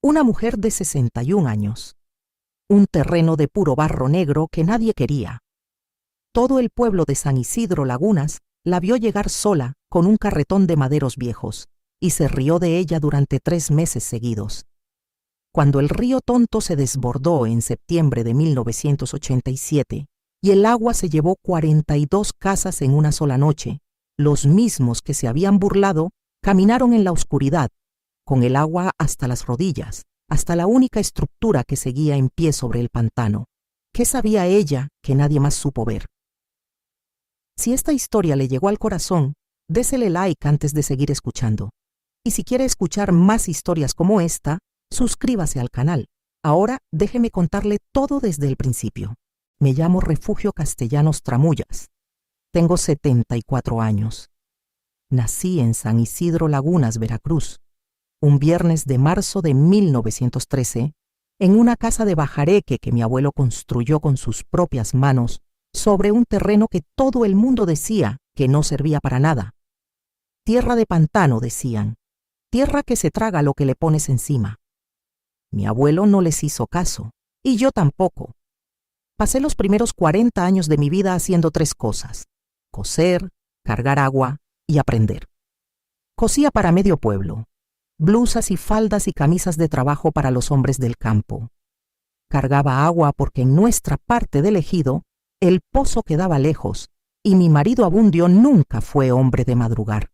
Una mujer de 61 años. Un terreno de puro barro negro que nadie quería. Todo el pueblo de San Isidro Lagunas la vio llegar sola con un carretón de maderos viejos y se rió de ella durante 3 meses seguidos. Cuando el río Tonto se desbordó en septiembre de 1987 y el agua se llevó 42 casas en una sola noche, los mismos que se habían burlado caminaron en la oscuridad, con el agua hasta las rodillas, hasta la única estructura que seguía en pie sobre el pantano. ¿Qué sabía ella que nadie más supo ver? Si esta historia le llegó al corazón, désele like antes de seguir escuchando. Y si quiere escuchar más historias como esta, suscríbase al canal. Ahora déjeme contarle todo desde el principio. Me llamo Refugio Castellanos Tramullas. Tengo 74 años. Nací en San Isidro Lagunas, Veracruz, un viernes de marzo de 1913, en una casa de bajareque que mi abuelo construyó con sus propias manos sobre un terreno que todo el mundo decía que no servía para nada. Tierra de pantano, decían, tierra que se traga lo que le pones encima. Mi abuelo no les hizo caso, y yo tampoco. Pasé los primeros 40 años de mi vida haciendo 3 cosas: coser, cargar agua y aprender. Cosía para medio pueblo, blusas y faldas y camisas de trabajo para los hombres del campo. Cargaba agua porque en nuestra parte del ejido el pozo quedaba lejos y mi marido Abundio nunca fue hombre de madrugar.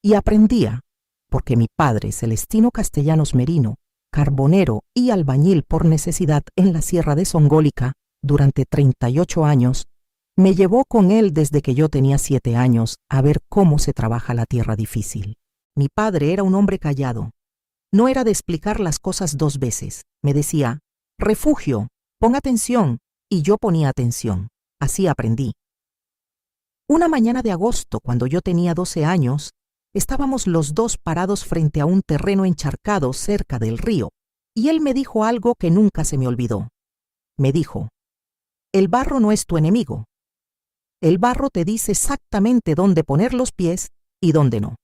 Y aprendía porque mi padre, Celestino Castellanos Merino, carbonero y albañil por necesidad en la Sierra de Songólica durante 38 años, me llevó con él desde que yo tenía 7 años a ver cómo se trabaja la tierra difícil. Mi padre era un hombre callado. No era de explicar las cosas 2 veces. Me decía: Refugio, pon atención, y yo ponía atención. Así aprendí. Una mañana de agosto, cuando yo tenía 12 años, estábamos los dos parados frente a un terreno encharcado cerca del río, y él me dijo algo que nunca se me olvidó. Me dijo: el barro no es tu enemigo. El barro te dice exactamente dónde poner los pies y dónde no.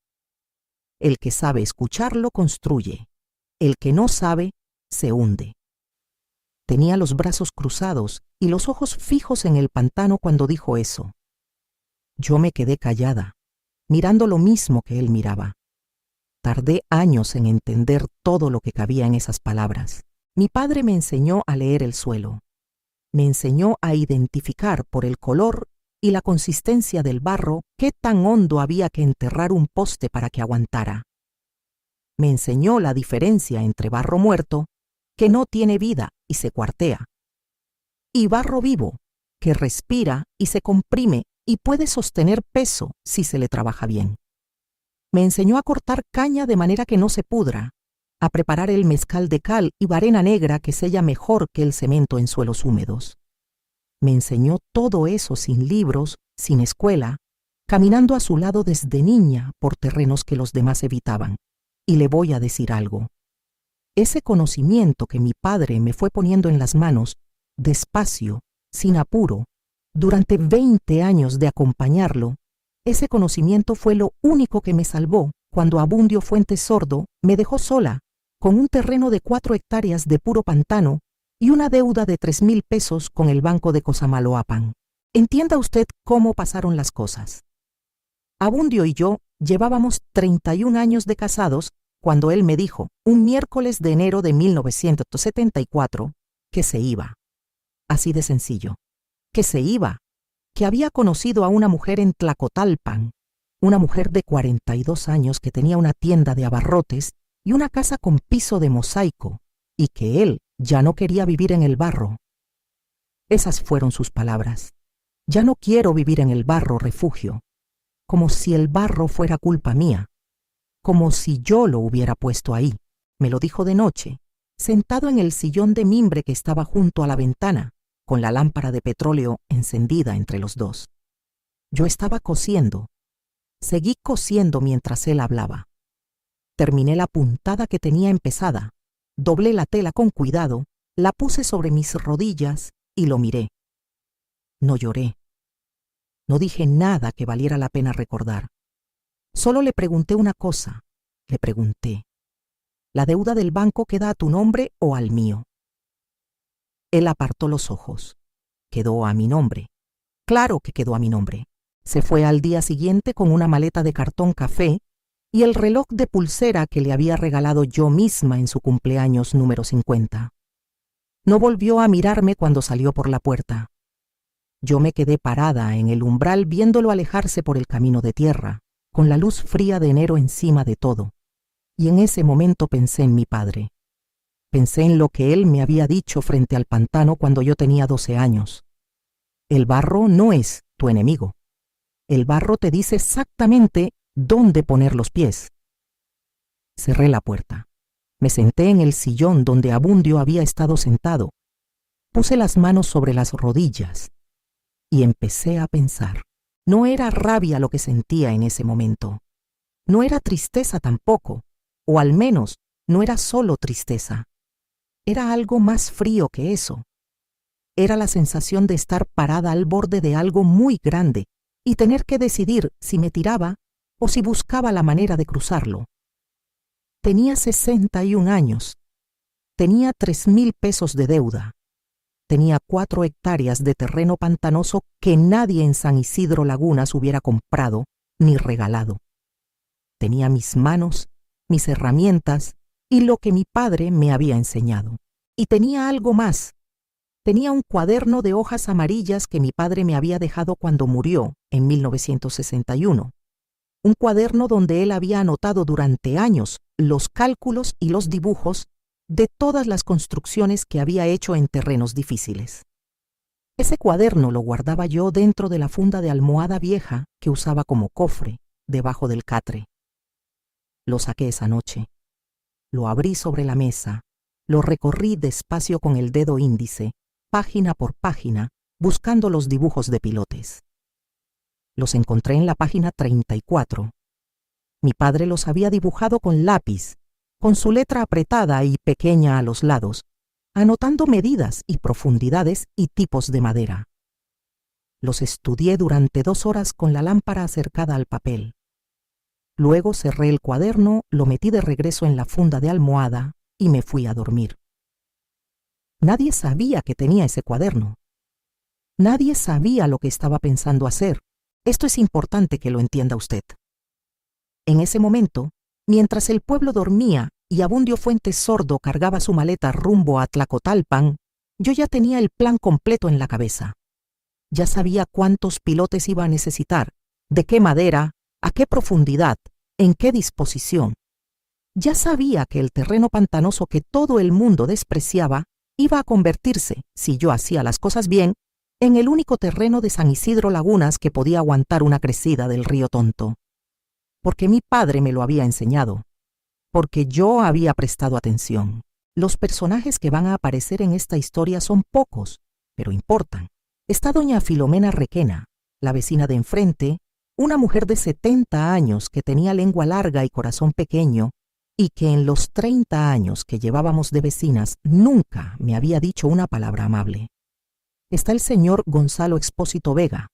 El que sabe escucharlo construye. El que no sabe, se hunde. Tenía los brazos cruzados y los ojos fijos en el pantano cuando dijo eso. Yo me quedé callada, mirando lo mismo que él miraba. Tardé años en entender todo lo que cabía en esas palabras. Mi padre me enseñó a leer el suelo. Me enseñó a identificar por el color y la consistencia del barro qué tan hondo había que enterrar un poste para que aguantara. Me enseñó la diferencia entre barro muerto, que no tiene vida y se cuartea, y barro vivo, que respira y se comprime y puede sostener peso si se le trabaja bien. Me enseñó a cortar caña de manera que no se pudra, a preparar el mezcal de cal y arena negra que sella mejor que el cemento en suelos húmedos. Me enseñó todo eso sin libros, sin escuela, caminando a su lado desde niña por terrenos que los demás evitaban. Y le voy a decir algo. Ese conocimiento que mi padre me fue poniendo en las manos, despacio, sin apuro, durante 20 años de acompañarlo, ese conocimiento fue lo único que me salvó cuando Abundio Fuentes Sordo me dejó sola, con un terreno de 4 hectáreas de puro pantano y una deuda de 3,000 pesos con el banco de Cosamaloapan. Entienda usted cómo pasaron las cosas. Abundio y yo llevábamos 31 años de casados cuando él me dijo, un miércoles de enero de 1974, que se iba. Así de sencillo. Que se iba. Que había conocido a una mujer en Tlacotalpan, una mujer de 42 años que tenía una tienda de abarrotes y una casa con piso de mosaico, y que él ya no quería vivir en el barro. Esas fueron sus palabras. Ya no quiero vivir en el barro, Refugio. Como si el barro fuera culpa mía. Como si yo lo hubiera puesto ahí. Me lo dijo de noche, sentado en el sillón de mimbre que estaba junto a la ventana, con la lámpara de petróleo encendida entre los dos. Yo estaba cosiendo. Seguí cosiendo mientras él hablaba. Terminé la puntada que tenía empezada. Doblé la tela con cuidado, la puse sobre mis rodillas y lo miré. No lloré. No dije nada que valiera la pena recordar. Solo le pregunté una cosa. Le pregunté: La deuda del banco queda a tu nombre o al mío. Él apartó los ojos. Quedó a mi nombre. Claro que quedó a mi nombre. Se fue al día siguiente con una maleta de cartón café y el reloj de pulsera que le había regalado yo misma en su cumpleaños número 50. No volvió a mirarme cuando salió por la puerta. Yo me quedé parada en el umbral viéndolo alejarse por el camino de tierra, con la luz fría de enero encima de todo. Y en ese momento pensé en mi padre. Pensé en lo que él me había dicho frente al pantano cuando yo tenía 12 años. El barro no es tu enemigo. El barro te dice exactamente dónde poner los pies. Cerré la puerta. Me senté en el sillón donde Abundio había estado sentado. Puse las manos sobre las rodillas y empecé a pensar. No era rabia lo que sentía en ese momento. No era tristeza tampoco, o al menos no era solo tristeza. Era algo más frío que eso. Era la sensación de estar parada al borde de algo muy grande y tener que decidir si me tiraba o si buscaba la manera de cruzarlo. Tenía 61 años. Tenía 3,000 pesos de deuda. Tenía 4 hectáreas de terreno pantanoso que nadie en San Isidro Lagunas hubiera comprado ni regalado. Tenía mis manos, mis herramientas y lo que mi padre me había enseñado. Y tenía algo más. Tenía un cuaderno de hojas amarillas que mi padre me había dejado cuando murió en 1961. Un cuaderno donde él había anotado durante años los cálculos y los dibujos de todas las construcciones que había hecho en terrenos difíciles. Ese cuaderno lo guardaba yo dentro de la funda de almohada vieja que usaba como cofre, debajo del catre. Lo saqué esa noche. Lo abrí sobre la mesa, lo recorrí despacio con el dedo índice, página por página, buscando los dibujos de pilotes. Los encontré en la página 34. Mi padre los había dibujado con lápiz, con su letra apretada y pequeña a los lados, anotando medidas y profundidades y tipos de madera. Los estudié durante 2 horas con la lámpara acercada al papel. Luego cerré el cuaderno, lo metí de regreso en la funda de almohada y me fui a dormir. Nadie sabía que tenía ese cuaderno. Nadie sabía lo que estaba pensando hacer. Esto es importante que lo entienda usted. En ese momento, mientras el pueblo dormía y Abundio Fuentes Sordo cargaba su maleta rumbo a Tlacotalpan, yo ya tenía el plan completo en la cabeza. Ya sabía cuántos pilotes iba a necesitar, de qué madera, a qué profundidad, en qué disposición. Ya sabía que el terreno pantanoso que todo el mundo despreciaba iba a convertirse, si yo hacía las cosas bien, en el único terreno de San Isidro Lagunas que podía aguantar una crecida del río Tonto. Porque mi padre me lo había enseñado, porque yo había prestado atención. Los personajes que van a aparecer en esta historia son pocos, pero importan. Está doña Filomena Requena, la vecina de enfrente, una mujer de 70 años que tenía lengua larga y corazón pequeño, y que en los 30 años que llevábamos de vecinas nunca me había dicho una palabra amable. Está el señor Gonzalo Expósito Vega,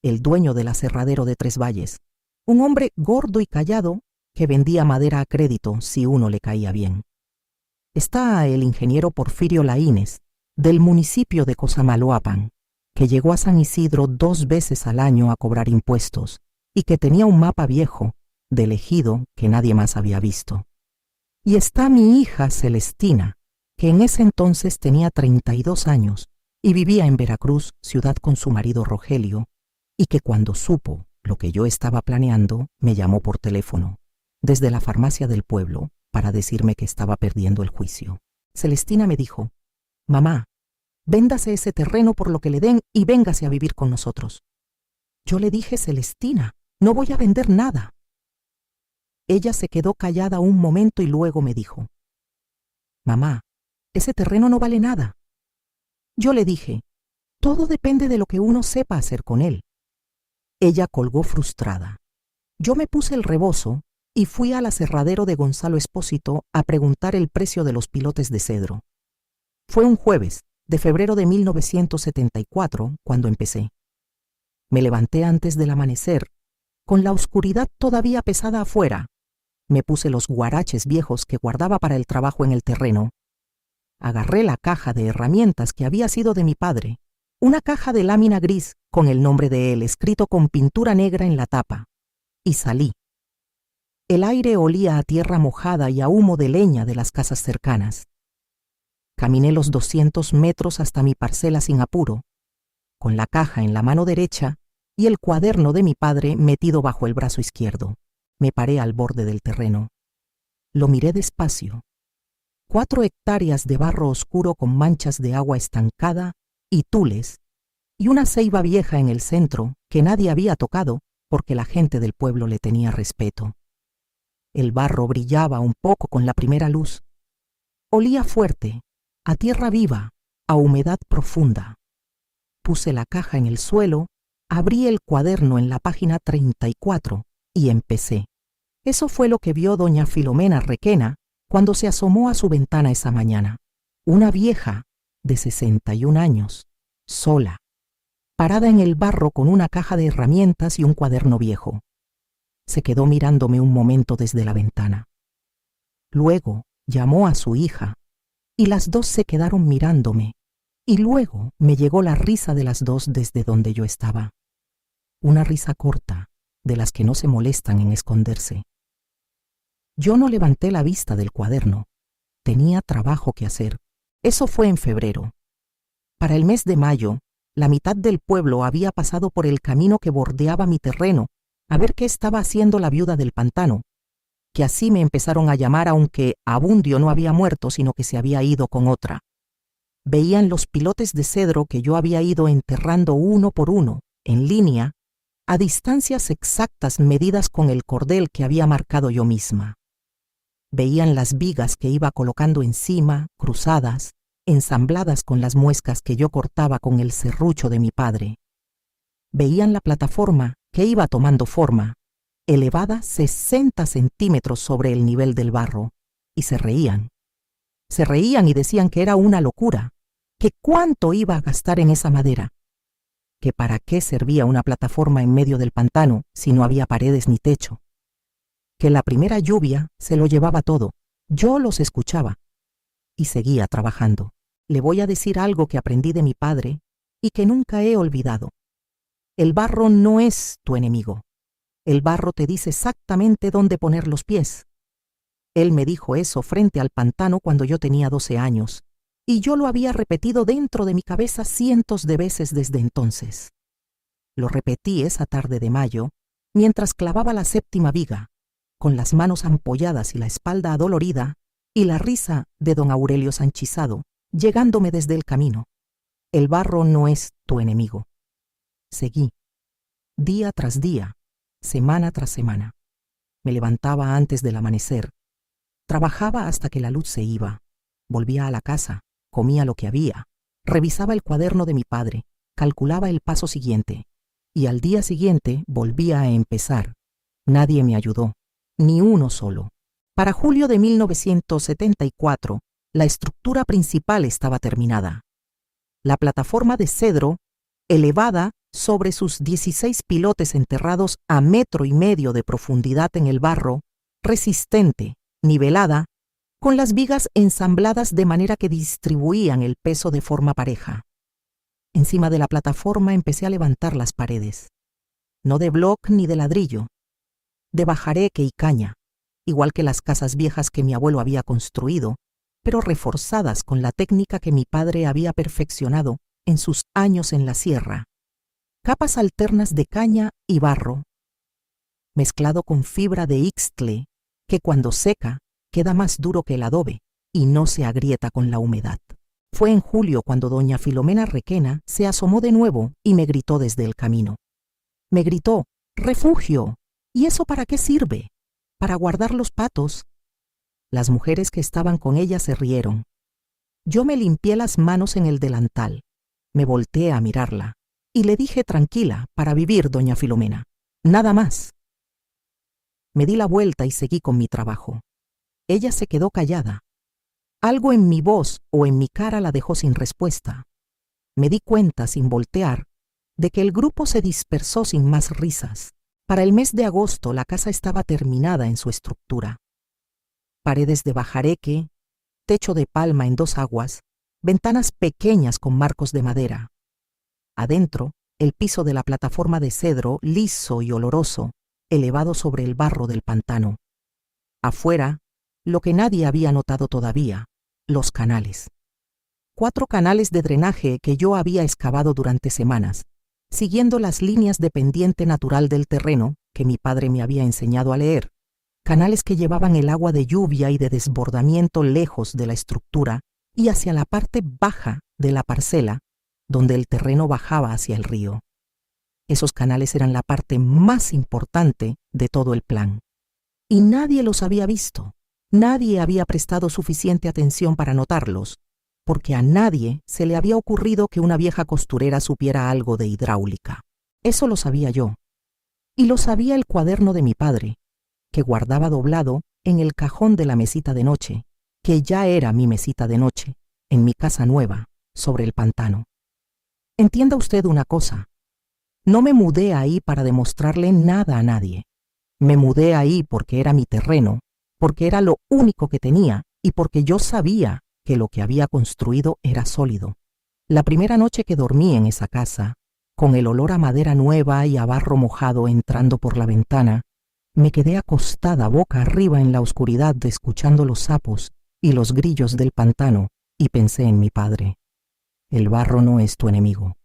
el dueño del aserradero de Tres Valles, un hombre gordo y callado que vendía madera a crédito si uno le caía bien. Está el ingeniero Porfirio Laínez, del municipio de Cosamaloapan, que llegó a San Isidro 2 veces al año a cobrar impuestos y que tenía un mapa viejo del ejido que nadie más había visto. Y está mi hija Celestina, que en ese entonces tenía 32 años y vivía en Veracruz, ciudad con su marido Rogelio, y que cuando supo lo que yo estaba planeando, me llamó por teléfono, desde la farmacia del pueblo, para decirme que estaba perdiendo el juicio. Celestina me dijo: «Mamá, véndase ese terreno por lo que le den y véngase a vivir con nosotros». Yo le dije: «Celestina, no voy a vender nada». Ella se quedó callada un momento y luego me dijo: «Mamá, ese terreno no vale nada». Yo le dije: «Todo depende de lo que uno sepa hacer con él». Ella colgó frustrada. Yo me puse el rebozo y fui al aserradero de Gonzalo Expósito a preguntar el precio de los pilotes de cedro. Fue un jueves de febrero de 1974 cuando empecé. Me levanté antes del amanecer, con la oscuridad todavía pesada afuera, Me puse los guaraches viejos que guardaba para el trabajo en el terreno. Agarré la caja de herramientas que había sido de mi padre, una caja de lámina gris con el nombre de él escrito con pintura negra en la tapa, y salí. El aire olía a tierra mojada y a humo de leña de las casas cercanas. Caminé los 200 metros hasta mi parcela sin apuro, con la caja en la mano derecha y el cuaderno de mi padre metido bajo el brazo izquierdo. Me paré al borde del terreno. Lo miré despacio. 4 hectáreas de barro oscuro con manchas de agua estancada y tules, y una ceiba vieja en el centro que nadie había tocado porque la gente del pueblo le tenía respeto. El barro brillaba un poco con la primera luz. Olía fuerte, a tierra viva, a humedad profunda. Puse la caja en el suelo, abrí el cuaderno en la página 34 y empecé. Eso fue lo que vio doña Filomena Requena cuando se asomó a su ventana esa mañana. Una vieja de 61 años, sola, parada en el barro con una caja de herramientas y un cuaderno viejo. Se quedó mirándome un momento desde la ventana. Luego llamó a su hija y las dos se quedaron mirándome, y luego me llegó la risa de las dos desde donde yo estaba. Una risa corta, de las que no se molestan en esconderse. Yo no levanté la vista del cuaderno. Tenía trabajo que hacer. Eso fue en febrero. Para el mes de mayo, la mitad del pueblo había pasado por el camino que bordeaba mi terreno a ver qué estaba haciendo la viuda del pantano, que así me empezaron a llamar, aunque Abundio no había muerto, sino que se había ido con otra. Veían los pilotes de cedro que yo había ido enterrando uno por uno, en línea, a distancias exactas medidas con el cordel que había marcado yo misma. Veían las vigas que iba colocando encima, cruzadas, ensambladas con las muescas que yo cortaba con el serrucho de mi padre. Veían la plataforma que iba tomando forma, elevada 60 centímetros sobre el nivel del barro, y se reían. Se reían y decían que era una locura, que cuánto iba a gastar en esa madera, que para qué servía una plataforma en medio del pantano si no había paredes ni techo, que la primera lluvia se lo llevaba todo. Yo los escuchaba y seguía trabajando. Le voy a decir algo que aprendí de mi padre y que nunca he olvidado. El barro no es tu enemigo. El barro te dice exactamente dónde poner los pies. Él me dijo eso frente al pantano cuando yo tenía 12 años, y yo lo había repetido dentro de mi cabeza cientos de veces desde entonces. Lo repetí esa tarde de mayo, mientras clavaba la 7ª viga, con las manos ampolladas y la espalda adolorida, y la risa de don Aurelio Sanchizado, llegándome desde el camino. El barro no es tu enemigo. Seguí, día tras día, semana tras semana. Me levantaba antes del amanecer. Trabajaba hasta que la luz se iba. Volvía a la casa, comía lo que había, revisaba el cuaderno de mi padre, calculaba el paso siguiente, y al día siguiente volvía a empezar. Nadie me ayudó, ni uno solo. Para julio de 1974, la estructura principal estaba terminada. La plataforma de cedro, elevada sobre sus 16 pilotes enterrados a 1,5 metros de profundidad en el barro, resistente, nivelada, con las vigas ensambladas de manera que distribuían el peso de forma pareja. Encima de la plataforma empecé a levantar las paredes, no de bloc ni de ladrillo, de bajareque y caña, igual que las casas viejas que mi abuelo había construido, pero reforzadas con la técnica que mi padre había perfeccionado en sus años en la sierra. Capas alternas de caña y barro, mezclado con fibra de ixtle, que cuando seca queda más duro que el adobe y no se agrieta con la humedad. Fue en julio cuando doña Filomena Requena se asomó de nuevo y me gritó desde el camino. Me gritó: ¡refugio! ¿Y eso para qué sirve? ¿Para guardar los patos? Las mujeres que estaban con ella se rieron. Yo me limpié las manos en el delantal, me volteé a mirarla y le dije tranquila: para vivir, doña Filomena, nada más. Me di la vuelta y seguí con mi trabajo. Ella se quedó callada. Algo en mi voz o en mi cara la dejó sin respuesta. Me di cuenta, sin voltear, de que el grupo se dispersó sin más risas. Para el mes de agosto la casa estaba terminada en su estructura. Paredes de bajareque, techo de palma en 2 aguas, ventanas pequeñas con marcos de madera. Adentro, el piso de la plataforma de cedro, liso y oloroso, elevado sobre el barro del pantano. Afuera, lo que nadie había notado todavía, los canales. 4 canales de drenaje que yo había excavado durante semanas, siguiendo las líneas de pendiente natural del terreno que mi padre me había enseñado a leer. Canales que llevaban el agua de lluvia y de desbordamiento lejos de la estructura y hacia la parte baja de la parcela, donde el terreno bajaba hacia el río. Esos canales eran la parte más importante de todo el plan. Y nadie los había visto. Nadie había prestado suficiente atención para notarlos, porque a nadie se le había ocurrido que una vieja costurera supiera algo de hidráulica. Eso lo sabía yo. Y lo sabía el cuaderno de mi padre, que guardaba doblado en el cajón de la mesita de noche, que ya era mi mesita de noche, en mi casa nueva, sobre el pantano. Entienda usted una cosa. No me mudé ahí para demostrarle nada a nadie. Me mudé ahí porque era mi terreno, porque era lo único que tenía y porque yo sabía que lo que había construido era sólido. La primera noche que dormí en esa casa, con el olor a madera nueva y a barro mojado entrando por la ventana, me quedé acostada boca arriba en la oscuridad escuchando los sapos y los grillos del pantano y pensé en mi padre. El barro no es tu enemigo.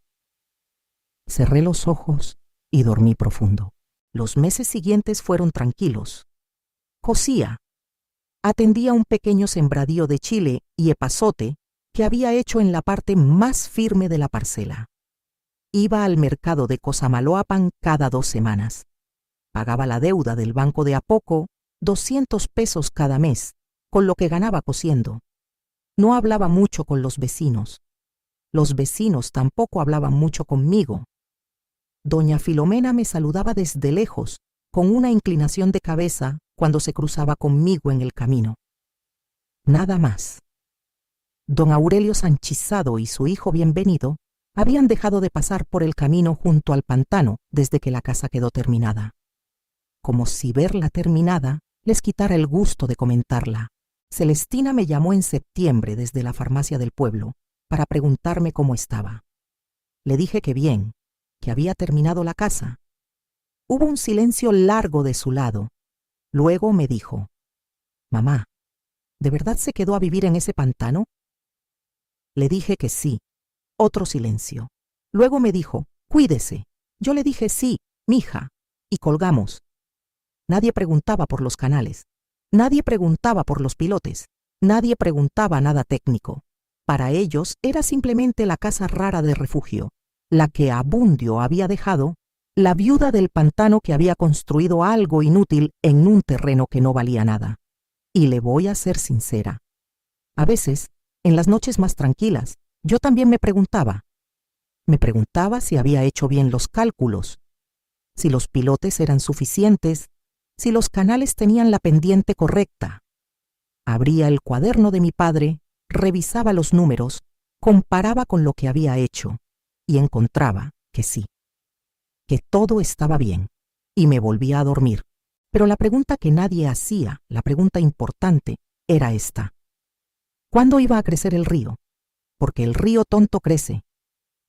Cerré los ojos y dormí profundo. Los meses siguientes fueron tranquilos. Cosía. Atendía un pequeño sembradío de chile y epazote que había hecho en la parte más firme de la parcela. Iba al mercado de Cosamaloapan cada 2 semanas. Pagaba la deuda del banco de a poco, 200 pesos cada mes, con lo que ganaba cosiendo. No hablaba mucho con los vecinos. Los vecinos tampoco hablaban mucho conmigo. Doña Filomena me saludaba desde lejos, con una inclinación de cabeza cuando se cruzaba conmigo en el camino. Nada más. Don Aurelio Sanchizado y su hijo Bienvenido habían dejado de pasar por el camino junto al pantano desde que la casa quedó terminada. Como si verla terminada les quitara el gusto de comentarla. Celestina me llamó en septiembre desde la farmacia del pueblo para preguntarme cómo estaba. Le dije que bien, que había terminado la casa. Hubo un silencio largo de su lado. Luego me dijo: «Mamá, ¿de verdad se quedó a vivir en ese pantano?» Le dije que sí. Otro silencio. Luego me dijo: «Cuídese». Yo le dije: «Sí, mija», y colgamos. Nadie preguntaba por los canales. Nadie preguntaba por los pilotes. Nadie preguntaba nada técnico. Para ellos era simplemente la casa rara de refugio, la que Abundio había dejado, la viuda del pantano que había construido algo inútil en un terreno que no valía nada. Y le voy a ser sincera. A veces, en las noches más tranquilas, yo también me preguntaba. Me preguntaba si había hecho bien los cálculos, si los pilotes eran suficientes, si los canales tenían la pendiente correcta. Abría el cuaderno de mi padre, revisaba los números, comparaba con lo que había hecho y encontraba que sí, que todo estaba bien, y me volvía a dormir. Pero la pregunta que nadie hacía, la pregunta importante, era esta: ¿cuándo iba a crecer el río? Porque el río tonto crece.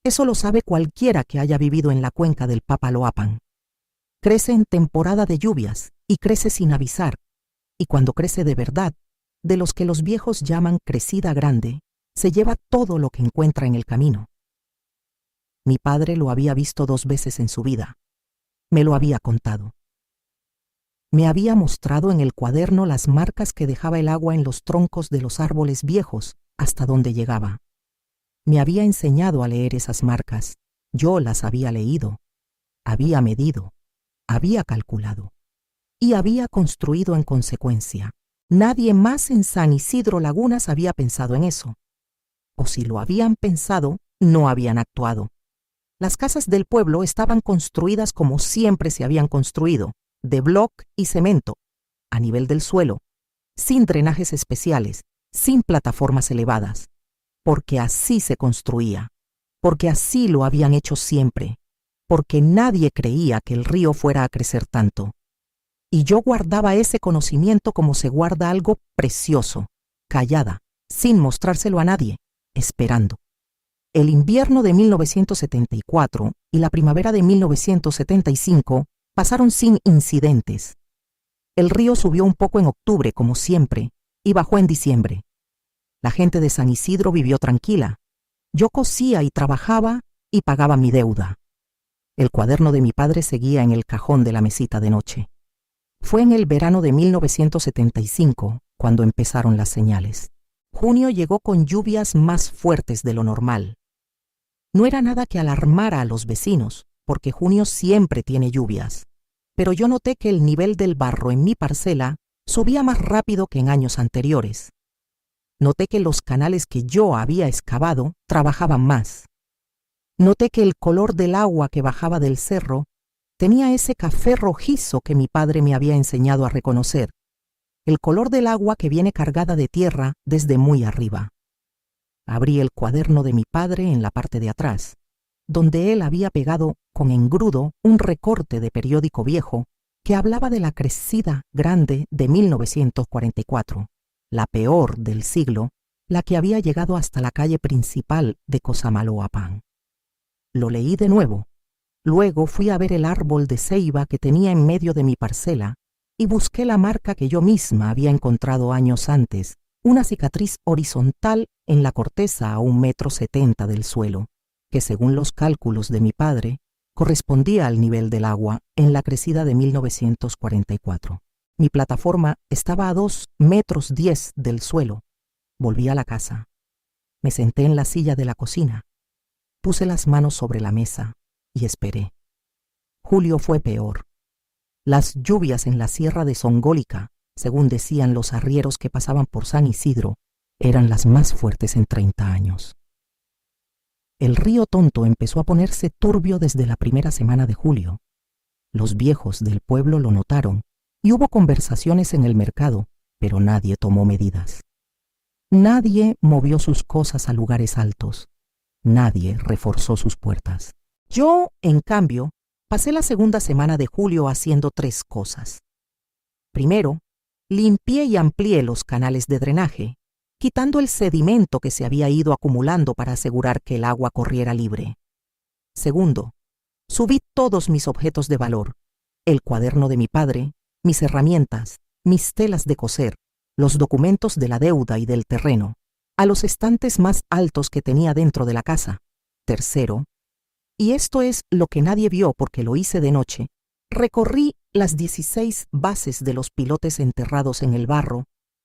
Eso lo sabe cualquiera que haya vivido en la cuenca del Papaloapan. Crece en temporada de lluvias y crece sin avisar, y cuando crece de verdad, de los que los viejos llaman crecida grande, se lleva todo lo que encuentra en el camino. Mi padre lo había visto 2 veces en su vida. Me lo había contado. Me había mostrado en el cuaderno las marcas que dejaba el agua en los troncos de los árboles viejos hasta donde llegaba. Me había enseñado a leer esas marcas. Yo las había leído, había medido, había calculado y había construido en consecuencia. Nadie más en San Isidro Lagunas había pensado en eso. O si lo habían pensado, no habían actuado. Las casas del pueblo estaban construidas como siempre se habían construido, de bloc y cemento, a nivel del suelo, sin drenajes especiales, sin plataformas elevadas, porque así se construía, porque así lo habían hecho siempre, porque nadie creía que el río fuera a crecer tanto. Y yo guardaba ese conocimiento como se guarda algo precioso, callada, sin mostrárselo a nadie, esperando. El invierno de 1974 y la primavera de 1975 pasaron sin incidentes. El río subió un poco en octubre, como siempre, y bajó en diciembre. La gente de San Isidro vivió tranquila. Yo cosía y trabajaba y pagaba mi deuda. El cuaderno de mi padre seguía en el cajón de la mesita de noche. Fue en el verano de 1975 cuando empezaron las señales. Junio llegó con lluvias más fuertes de lo normal. No era nada que alarmara a los vecinos, porque junio siempre tiene lluvias. Pero yo noté que el nivel del barro en mi parcela subía más rápido que en años anteriores. Noté que los canales que yo había excavado trabajaban más. Noté que el color del agua que bajaba del cerro tenía ese café rojizo que mi padre me había enseñado a reconocer, el color del agua que viene cargada de tierra desde muy arriba. Abrí el cuaderno de mi padre en la parte de atrás, donde él había pegado con engrudo un recorte de periódico viejo que hablaba de la crecida grande de 1944, la peor del siglo, la que había llegado hasta la calle principal de Cosamaloapan. Lo leí de nuevo. Luego fui a ver el árbol de ceiba que tenía en medio de mi parcela y busqué la marca que yo misma había encontrado años antes, una cicatriz horizontal en la corteza a 1,70 m del suelo, que según los cálculos de mi padre, correspondía al nivel del agua en la crecida de 1944. Mi plataforma estaba a 2,10 metros del suelo. Volví a la casa. Me senté en la silla de la cocina. Puse las manos sobre la mesa y esperé. Julio fue peor. Las lluvias en la sierra de Songólica, según decían los arrieros que pasaban por San Isidro, eran las más fuertes en 30 años. El río Tonto empezó a ponerse turbio desde la primera semana de julio. Los viejos del pueblo lo notaron y hubo conversaciones en el mercado, pero nadie tomó medidas. Nadie movió sus cosas a lugares altos. Nadie reforzó sus puertas. Yo, en cambio, pasé la segunda semana de julio haciendo 3 cosas. Primero, limpié y amplié los canales de drenaje, quitando el sedimento que se había ido acumulando para asegurar que el agua corriera libre. Segundo, subí todos mis objetos de valor, el cuaderno de mi padre, mis herramientas, mis telas de coser, los documentos de la deuda y del terreno, a los estantes más altos que tenía dentro de la casa. Tercero, y esto es lo que nadie vio porque lo hice de noche, recorrí las 16 bases de los pilotes enterrados en el barro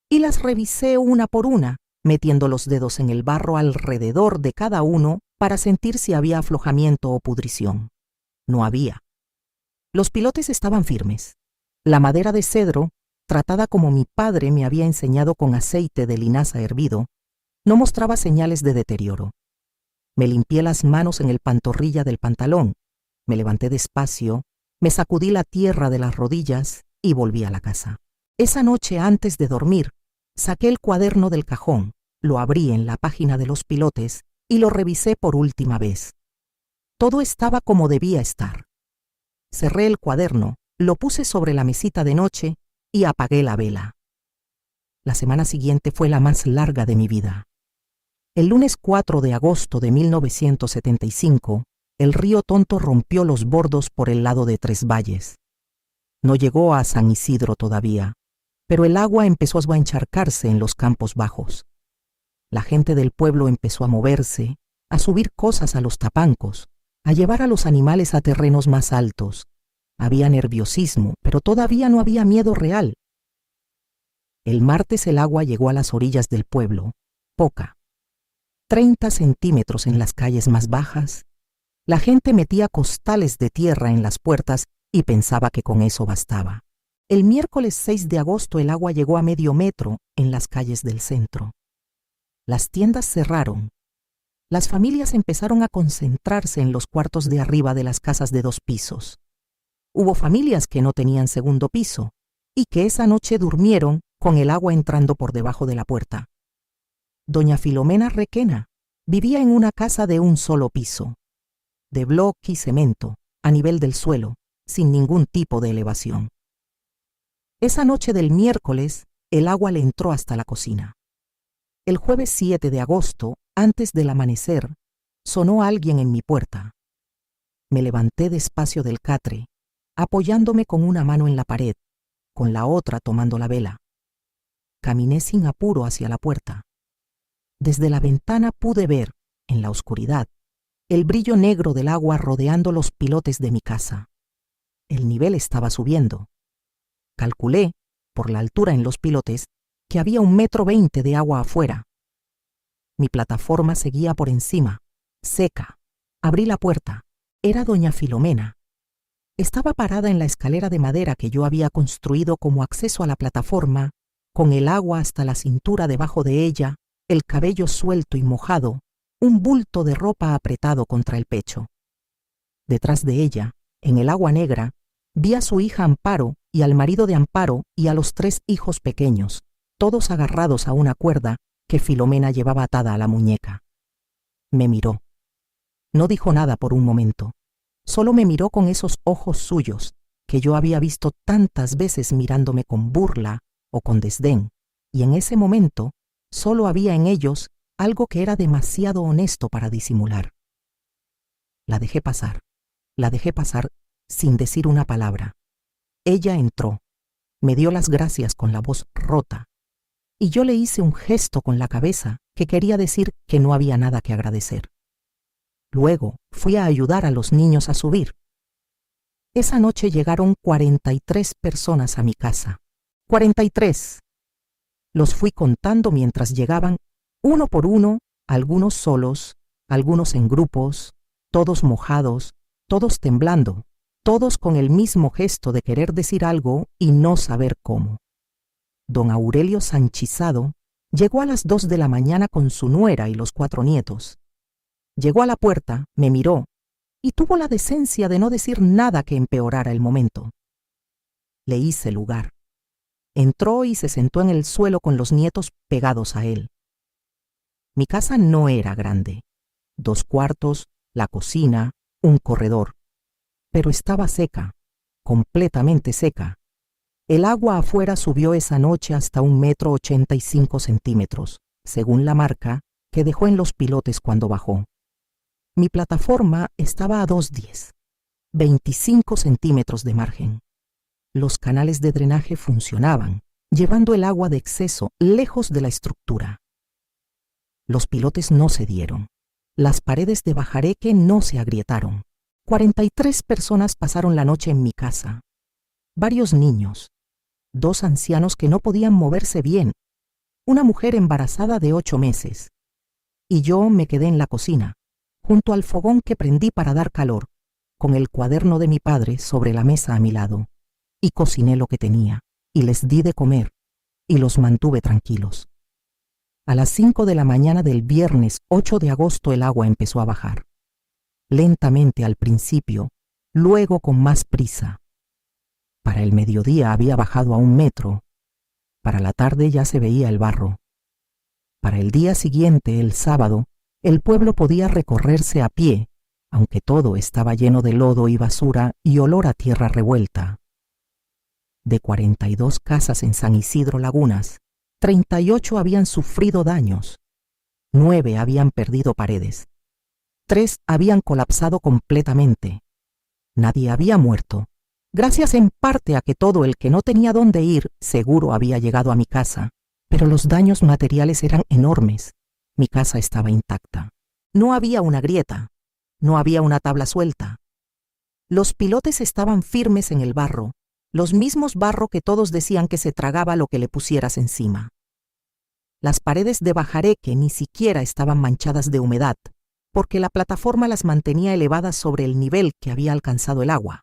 y las revisé una por una, metiendo los dedos en el barro alrededor de cada uno para sentir si había aflojamiento o pudrición. No había. Los pilotes estaban firmes. La madera de cedro, tratada como mi padre me había enseñado con aceite de linaza hervido, no mostraba señales de deterioro. Me limpié las manos en el pantorrilla del pantalón, me levanté despacio, me sacudí la tierra de las rodillas y volví a la casa. Esa noche, antes de dormir, saqué el cuaderno del cajón, lo abrí en la página de los pilotes y lo revisé por última vez. Todo estaba como debía estar. Cerré el cuaderno, lo puse sobre la mesita de noche y apagué la vela. La semana siguiente fue la más larga de mi vida. El lunes 4 de agosto de 1975, el río Tonto rompió los bordos por el lado de Tres Valles. No llegó a San Isidro todavía, pero el agua empezó a encharcarse en los campos bajos. La gente del pueblo empezó a moverse, a subir cosas a los tapancos, a llevar a los animales a terrenos más altos. Había nerviosismo, pero todavía no había miedo real. El martes el agua llegó a las orillas del pueblo, poca. 30 centímetros en las calles más bajas. La gente metía costales de tierra en las puertas y pensaba que con eso bastaba. El miércoles 6 de agosto el agua llegó a medio metro en las calles del centro. Las tiendas cerraron. Las familias empezaron a concentrarse en los cuartos de arriba de las casas de 2 pisos. Hubo familias que no tenían segundo piso y que esa noche durmieron con el agua entrando por debajo de la puerta. Doña Filomena Requena vivía en una casa de un solo piso, de bloque y cemento, a nivel del suelo, sin ningún tipo de elevación. Esa noche del miércoles, el agua le entró hasta la cocina. El jueves 7 de agosto, antes del amanecer, sonó alguien en mi puerta. Me levanté despacio del catre, apoyándome con una mano en la pared, con la otra tomando la vela. Caminé sin apuro hacia la puerta. Desde la ventana pude ver, en la oscuridad, el brillo negro del agua rodeando los pilotes de mi casa. El nivel estaba subiendo. Calculé, por la altura en los pilotes, que había 1,20 m de agua afuera. Mi plataforma seguía por encima, seca. Abrí la puerta. Era doña Filomena. Estaba parada en la escalera de madera que yo había construido como acceso a la plataforma, con el agua hasta la cintura debajo de ella, el cabello suelto y mojado, un bulto de ropa apretado contra el pecho. Detrás de ella, en el agua negra, vi a su hija Amparo y al marido de Amparo y a los 3 hijos pequeños, todos agarrados a una cuerda que Filomena llevaba atada a la muñeca. Me miró. No dijo nada por un momento. Solo me miró con esos ojos suyos que yo había visto tantas veces mirándome con burla o con desdén, y en ese momento solo había en ellos algo que era demasiado honesto para disimular. La dejé pasar sin decir una palabra. Ella entró, me dio las gracias con la voz rota, y yo le hice un gesto con la cabeza que quería decir que no había nada que agradecer. Luego fui a ayudar a los niños a subir. Esa noche llegaron 43 personas a mi casa. 43. Los fui contando mientras llegaban, uno por uno, algunos solos, algunos en grupos, todos mojados, todos temblando, todos con el mismo gesto de querer decir algo y no saber cómo. Don Aurelio Sanchizado llegó a las 2 de la mañana con su nuera y los 4 nietos. Llegó a la puerta, me miró y tuvo la decencia de no decir nada que empeorara el momento. Le hice lugar. Entró y se sentó en el suelo con los nietos pegados a él. Mi casa no era grande. 2 cuartos, la cocina, un corredor. Pero estaba seca, completamente seca. El agua afuera subió esa noche hasta 1,85 m, según la marca que dejó en los pilotes cuando bajó. Mi plataforma estaba a 2,10, 25 centímetros de margen. Los canales de drenaje funcionaban, llevando el agua de exceso lejos de la estructura. Los pilotes no cedieron. Las paredes de bajareque no se agrietaron. 43 personas pasaron la noche en mi casa. Varios niños, 2 ancianos que no podían moverse bien, una mujer embarazada de 8 meses. Y yo me quedé en la cocina, junto al fogón que prendí para dar calor, con el cuaderno de mi padre sobre la mesa a mi lado, y cociné lo que tenía, y les di de comer, y los mantuve tranquilos. A las 5 de la mañana del viernes 8 de agosto el agua empezó a bajar. Lentamente al principio, luego con más prisa. Para el mediodía había bajado a 1 metro. Para la tarde ya se veía el barro. Para el día siguiente, el sábado, el pueblo podía recorrerse a pie, aunque todo estaba lleno de lodo y basura y olor a tierra revuelta. De 42 casas en San Isidro Lagunas, 38 habían sufrido daños, 9 habían perdido paredes, 3 habían colapsado completamente. Nadie había muerto, gracias en parte a que todo el que no tenía dónde ir seguro había llegado a mi casa, pero los daños materiales eran enormes. Mi casa estaba intacta. No había una grieta, no había una tabla suelta. Los pilotes estaban firmes en el barro, los mismos barro que todos decían que se tragaba lo que le pusieras encima. Las paredes de bajareque ni siquiera estaban manchadas de humedad, porque la plataforma las mantenía elevadas sobre el nivel que había alcanzado el agua.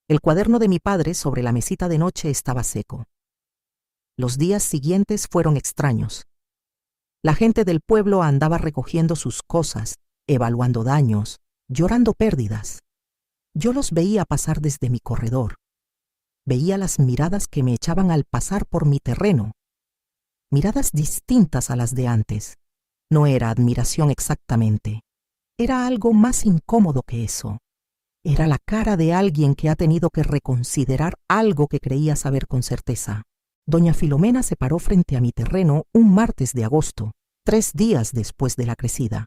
El cuaderno de mi padre sobre la mesita de noche estaba seco. Los días siguientes fueron extraños. La gente del pueblo andaba recogiendo sus cosas, evaluando daños, llorando pérdidas. Yo los veía pasar desde mi corredor. Veía las miradas que me echaban al pasar por mi terreno. Miradas distintas a las de antes. No era admiración exactamente. Era algo más incómodo que eso. Era la cara de alguien que ha tenido que reconsiderar algo que creía saber con certeza. Doña Filomena se paró frente a mi terreno un martes de agosto, 3 días después de la crecida,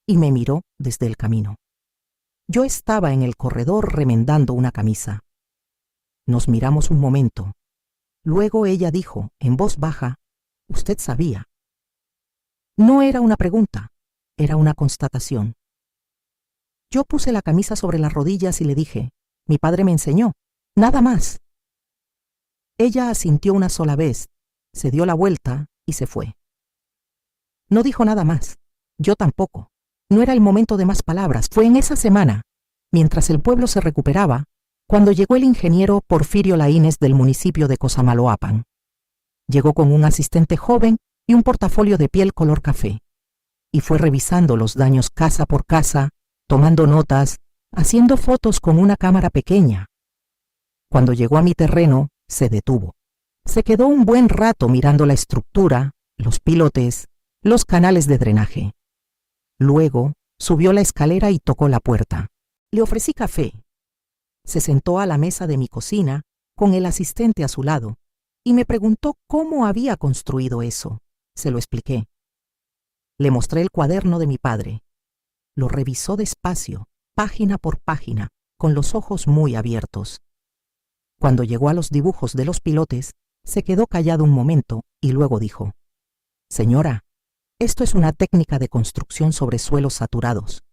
y me miró desde el camino. Yo estaba en el corredor remendando una camisa. Nos miramos un momento. Luego ella dijo, en voz baja, «¿Usted sabía?» No era una pregunta, era una constatación. Yo puse la camisa sobre las rodillas y le dije, «Mi padre me enseñó, nada más». Ella asintió una sola vez, se dio la vuelta y se fue. No dijo nada más, yo tampoco. No era el momento de más palabras, fue en esa semana, mientras el pueblo se recuperaba, cuando llegó el ingeniero Porfirio Laínez del municipio de Cosamaloapan. Llegó con un asistente joven y un portafolio de piel color café, y fue revisando los daños casa por casa, tomando notas, haciendo fotos con una cámara pequeña. Cuando llegó a mi terreno, se detuvo. Se quedó un buen rato mirando la estructura, los pilotes, los canales de drenaje. Luego, subió la escalera y tocó la puerta. Le ofrecí café. Se sentó a la mesa de mi cocina, con el asistente a su lado, y me preguntó cómo había construido eso. Se lo expliqué. Le mostré el cuaderno de mi padre. Lo revisó despacio, página por página, con los ojos muy abiertos. Cuando llegó a los dibujos de los pilotes, se quedó callado un momento y luego dijo, «Señora, esto es una técnica de construcción sobre suelos saturados.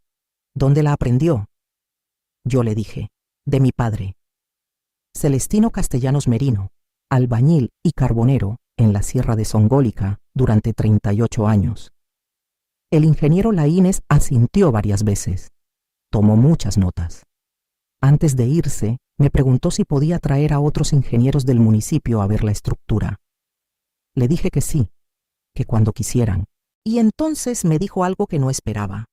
¿Dónde la aprendió?» Yo le dije, «De mi padre. Celestino Castellanos Merino, albañil y carbonero en la Sierra de Songólica durante 38 años. El ingeniero Laínez asintió varias veces. Tomó muchas notas. Antes de irse, me preguntó si podía traer a otros ingenieros del municipio a ver la estructura. Le dije que sí, que cuando quisieran. Y entonces me dijo algo que no esperaba.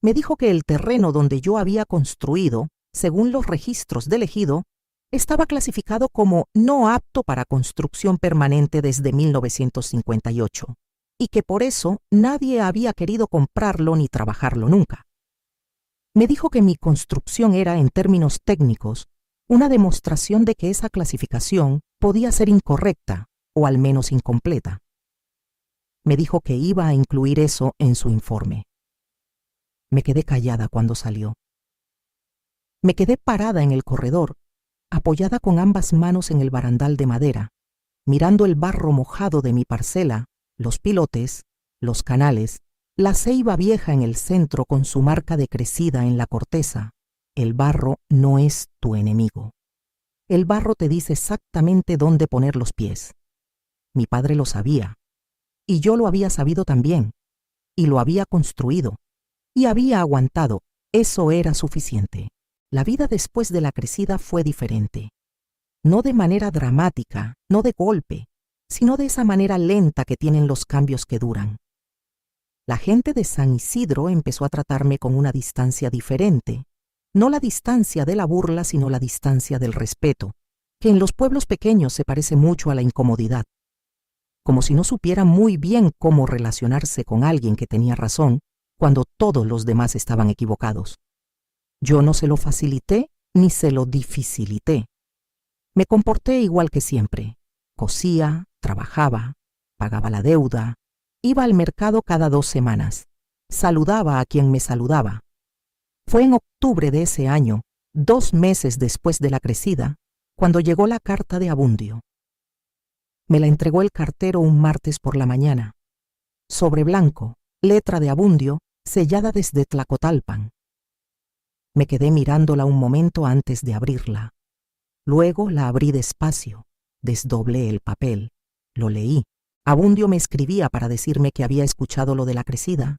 Me dijo que el terreno donde yo había construido, según los registros del ejido, estaba clasificado como no apto para construcción permanente desde 1958, y que por eso nadie había querido comprarlo ni trabajarlo nunca. Me dijo que mi construcción era, en términos técnicos, una demostración de que esa clasificación podía ser incorrecta o al menos incompleta. Me dijo que iba a incluir eso en su informe. Me quedé callada cuando salió. Me quedé parada en el corredor, apoyada con ambas manos en el barandal de madera, mirando el barro mojado de mi parcela, los pilotes, los canales, la ceiba vieja en el centro con su marca de crecida en la corteza. El barro no es tu enemigo. El barro te dice exactamente dónde poner los pies. Mi padre lo sabía, y yo lo había sabido también, y lo había construido, y había aguantado. Eso era suficiente. La vida después de la crecida fue diferente. No de manera dramática, no de golpe, sino de esa manera lenta que tienen los cambios que duran. La gente de San Isidro empezó a tratarme con una distancia diferente, no la distancia de la burla, sino la distancia del respeto, que en los pueblos pequeños se parece mucho a la incomodidad. Como si no supieran muy bien cómo relacionarse con alguien que tenía razón cuando todos los demás estaban equivocados. Yo no se lo facilité ni se lo dificilité. Me comporté igual que siempre. Cosía, trabajaba, pagaba la deuda, iba al mercado cada 2 semanas, saludaba a quien me saludaba. Fue en octubre de ese año, 2 meses después de la crecida, cuando llegó la carta de Abundio. Me la entregó el cartero un martes por la mañana. Sobre blanco, letra de Abundio, sellada desde Tlacotalpan. Me quedé mirándola un momento antes de abrirla. Luego la abrí despacio, desdoblé el papel, lo leí. Abundio me escribía para decirme que había escuchado lo de la crecida,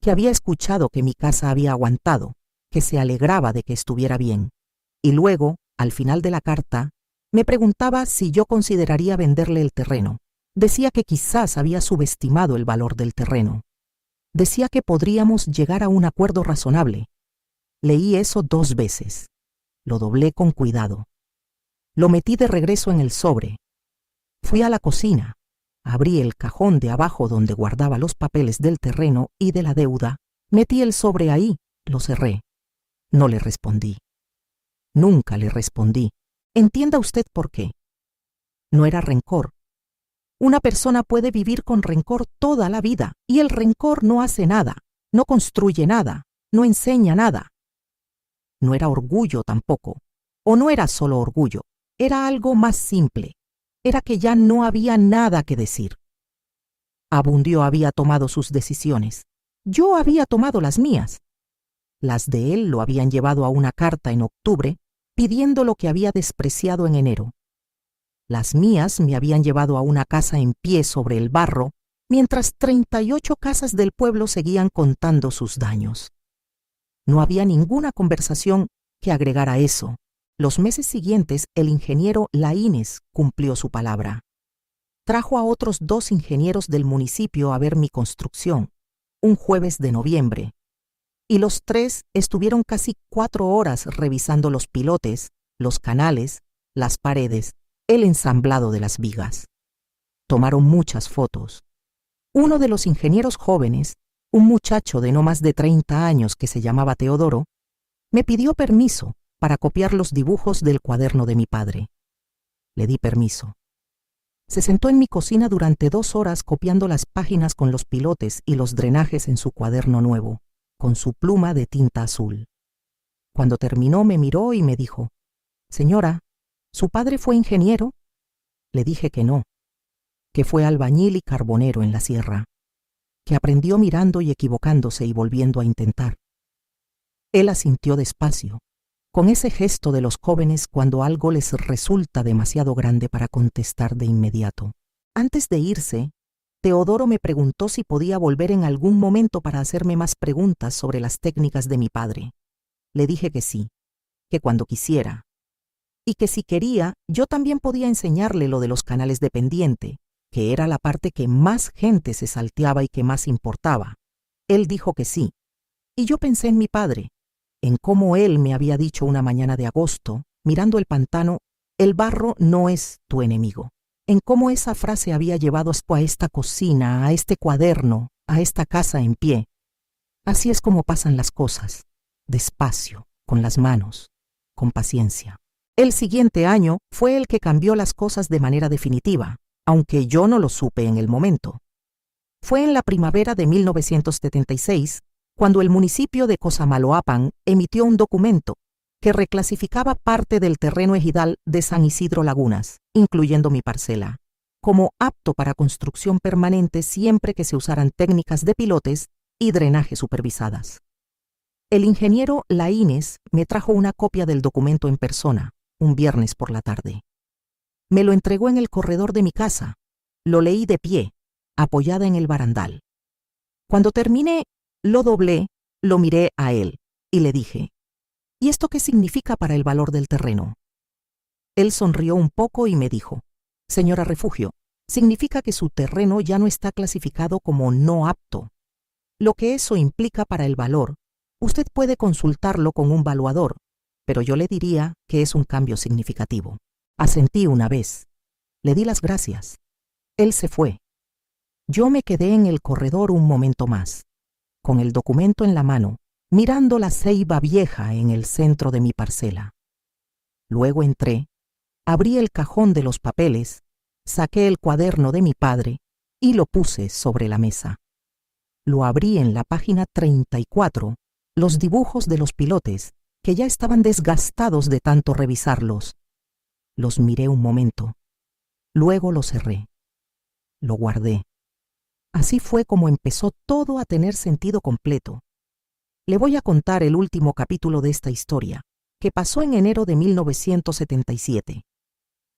que había escuchado que mi casa había aguantado, que se alegraba de que estuviera bien. Y luego, al final de la carta, me preguntaba si yo consideraría venderle el terreno. Decía que quizás había subestimado el valor del terreno. Decía que podríamos llegar a un acuerdo razonable. Leí eso 2 veces. Lo doblé con cuidado. Lo metí de regreso en el sobre. Fui a la cocina. Abrí el cajón de abajo donde guardaba los papeles del terreno y de la deuda. Metí el sobre ahí, lo cerré. No le respondí. Nunca le respondí. Entienda usted por qué. No era rencor. Una persona puede vivir con rencor toda la vida y el rencor no hace nada, no construye nada, no enseña nada. No era orgullo tampoco, o no era solo orgullo, era algo más simple. Era que ya no había nada que decir. Abundio había tomado sus decisiones. Yo había tomado las mías. Las de él lo habían llevado a una carta en octubre pidiendo lo que había despreciado en enero. Las mías me habían llevado a una casa en pie sobre el barro, mientras 38 casas del pueblo seguían contando sus daños. No había ninguna conversación que agregar a eso. Los meses siguientes, el ingeniero Laínez cumplió su palabra. Trajo a otros 2 ingenieros del municipio a ver mi construcción, un jueves de noviembre, y los 3 estuvieron casi 4 horas revisando los pilotes, los canales, las paredes, el ensamblado de las vigas. Tomaron muchas fotos. Uno de los ingenieros jóvenes, un muchacho de no más de 30 años que se llamaba Teodoro, me pidió permiso para copiar los dibujos del cuaderno de mi padre. Le di permiso. Se sentó en mi cocina durante 2 horas copiando las páginas con los pilotes y los drenajes en su cuaderno nuevo, con su pluma de tinta azul. Cuando terminó me miró y me dijo: «Señora, ¿su padre fue ingeniero?». Le dije que no, que fue albañil y carbonero en la sierra, que aprendió mirando y equivocándose y volviendo a intentar. Él asintió despacio, con ese gesto de los jóvenes cuando algo les resulta demasiado grande para contestar de inmediato. Antes de irse, Teodoro me preguntó si podía volver en algún momento para hacerme más preguntas sobre las técnicas de mi padre. Le dije que sí, que cuando quisiera, y que si quería, yo también podía enseñarle lo de los canales de pendiente, que era la parte que más gente se salteaba y que más importaba. Él dijo que sí, y yo pensé en mi padre, en cómo él me había dicho una mañana de agosto, mirando el pantano: «El barro no es tu enemigo», en cómo esa frase había llevado a esta cocina, a este cuaderno, a esta casa en pie. Así es como pasan las cosas, despacio, con las manos, con paciencia. El siguiente año fue el que cambió las cosas de manera definitiva, aunque yo no lo supe en el momento. Fue en la primavera de 1976 cuando el municipio de Cosamaloapan emitió un documento que reclasificaba parte del terreno ejidal de San Isidro Lagunas, incluyendo mi parcela, como apto para construcción permanente siempre que se usaran técnicas de pilotes y drenaje supervisadas. El ingeniero Laínez me trajo una copia del documento en persona, un viernes por la tarde. Me lo entregó en el corredor de mi casa. Lo leí de pie, apoyada en el barandal. Cuando terminé, lo doblé, lo miré a él y le dije: «¿Y esto qué significa para el valor del terreno?». Él sonrió un poco y me dijo: «Señora Refugio, significa que su terreno ya no está clasificado como no apto. Lo que eso implica para el valor, usted puede consultarlo con un valuador, pero yo le diría que es un cambio significativo». Asentí una vez. Le di las gracias. Él se fue. Yo me quedé en el corredor un momento más, con el documento en la mano, mirando la ceiba vieja en el centro de mi parcela. Luego entré, abrí el cajón de los papeles, saqué el cuaderno de mi padre y lo puse sobre la mesa. Lo abrí en la página 34, los dibujos de los pilotes, que ya estaban desgastados de tanto revisarlos. Los miré un momento, luego lo cerré, lo guardé. Así fue como empezó todo a tener sentido completo. Le voy a contar el último capítulo de esta historia, que pasó en enero de 1977.